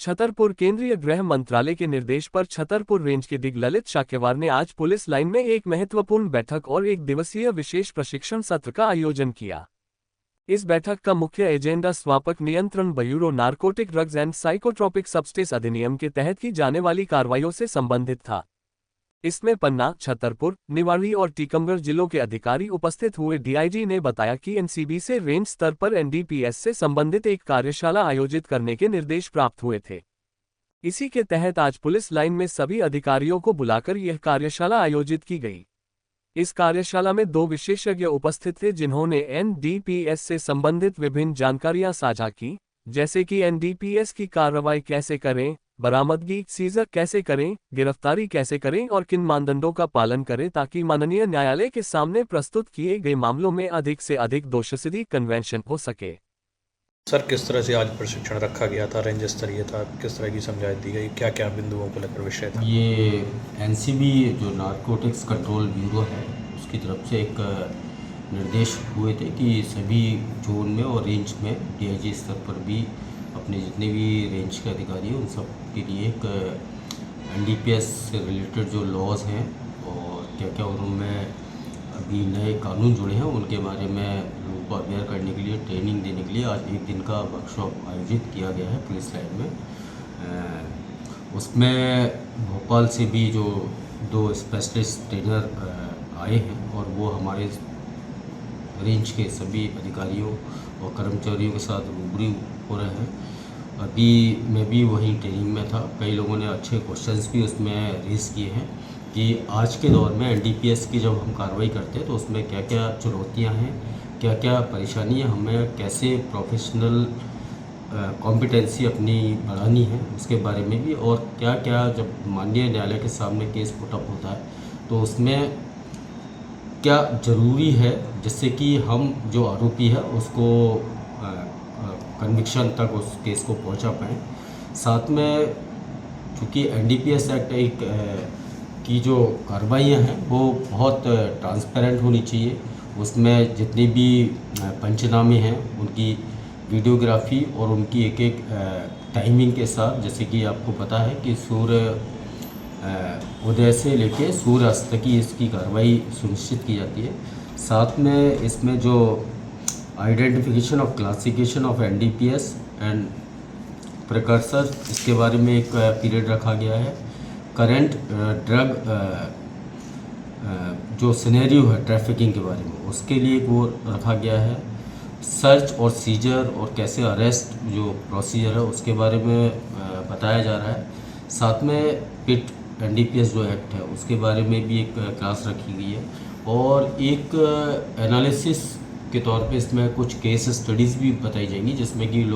छतरपुर केंद्रीय गृह मंत्रालय के निर्देश पर छतरपुर रेंज के डीग ललित शाक्यवार ने आज पुलिस लाइन में एक महत्वपूर्ण बैठक और एक दिवसीय विशेष प्रशिक्षण सत्र का आयोजन किया। इस बैठक का मुख्य एजेंडा स्वापक नियंत्रण bureau narcotic drugs and psychotropic substance अधिनियम के तहत की जाने वाली कार्रवाइयों से संबंधित था। इसमें पन्ना, छतरपुर, निवाड़ी और टीकमगढ़ जिलों के अधिकारी उपस्थित हुए। डीआईजी ने बताया कि एनसीबी से रेंज स्तर पर एनडीपीएस से संबंधित एक कार्यशाला आयोजित करने के निर्देश प्राप्त हुए थे। इसी के तहत आज पुलिस लाइन में सभी अधिकारियों को बुलाकर यह कार्यशाला आयोजित की गई। इस कार्यशाला में 2 विशेषज्ञ उपस्थित थे जिन्होंने एनडीपीएस से संबंधित विभिन्न जानकारियां साझा की, जैसे कि एनडीपीएस की कार्रवाई कैसे करें, बरामदगी सीजर कैसे करें, गिरफ्तारी कैसे करें और किन मानदंडों का पालन करें ताकि माननीय न्यायालय के सामने प्रस्तुत किए गए मामलों में अधिक से अधिक दोषसिद्धि कन्वेंशन हो सके। सर, किस तरह से आज प्रशिक्षण रखा गया था? रेंज स्तरीय था, किस तरह की समझाइश दी गई, क्या क्या बिंदुओं को लेकर विषय था? ये एनसीबी जो नारकोटिक्स कंट्रोल ब्यूरो है उसकी तरफ से एक निर्देश हुए थे कि सभी जोन में और रेंज में डीआईजी स्तर पर भी अपने जितने भी रेंज के अधिकारी हैं उन सब के लिए एक एनडीपीएस से रिलेटेड जो लॉज हैं और क्या क्या उनमें अभी नए कानून जुड़े हैं उनके बारे में लोगों को अवेयर करने के लिए, ट्रेनिंग देने के लिए आज एक दिन का वर्कशॉप आयोजित किया गया है पुलिस लाइन में। उसमें भोपाल से भी जो 2 स्पेशलिस्ट ट्रेनर आए हैं और वो हमारे रेंज के सभी अधिकारियों और कर्मचारियों के साथ रूबरू हो रहे हैं। अभी मैं भी वहीं ट्रेनिंग में था। कई लोगों ने अच्छे क्वेश्चंस भी उसमें रेज़ किए हैं कि आज के दौर में एनडीपीएस की जब हम कार्रवाई करते हैं तो उसमें क्या क्या चुनौतियां हैं, क्या क्या परेशानियां, हमें कैसे प्रोफेशनल कॉम्पिटेंसी अपनी बढ़ानी है उसके बारे में भी, और क्या क्या जब माननीय न्यायालय के सामने केस पुटअप होता है तो उसमें क्या ज़रूरी है जिससे कि हम जो आरोपी है उसको कन्विक्शन तक उस केस को पहुंचा पाएँ। साथ में चूँकि एनडीपीएस एक्ट एक की जो कार्रवाइयाँ हैं वो बहुत ट्रांसपेरेंट होनी चाहिए। उसमें जितने भी पंचनामे हैं उनकी वीडियोग्राफी और उनकी एक एक टाइमिंग के साथ, जैसे कि आपको पता है कि सूर्य उदय से लेके सूर्य अस्त तक की इसकी कार्रवाई सुनिश्चित की जाती है। साथ में इसमें जो identification of classification of NDPS and precursor, इसके बारे में एक पीरियड रखा गया है। करंट ड्रग जो सिनेरियो है ट्रैफिकिंग के बारे में उसके लिए वो रखा गया है। सर्च और सीजर और कैसे अरेस्ट जो प्रोसीजर है उसके बारे में बताया जा रहा है। साथ में पिट एनडीपीएस जो एक्ट है उसके बारे में भी एक क्लास रखी गई है और एक एनालिसिस के तौर पे इसमें कुछ केस स्टडीज़ भी बताई जाएंगी जिसमें कि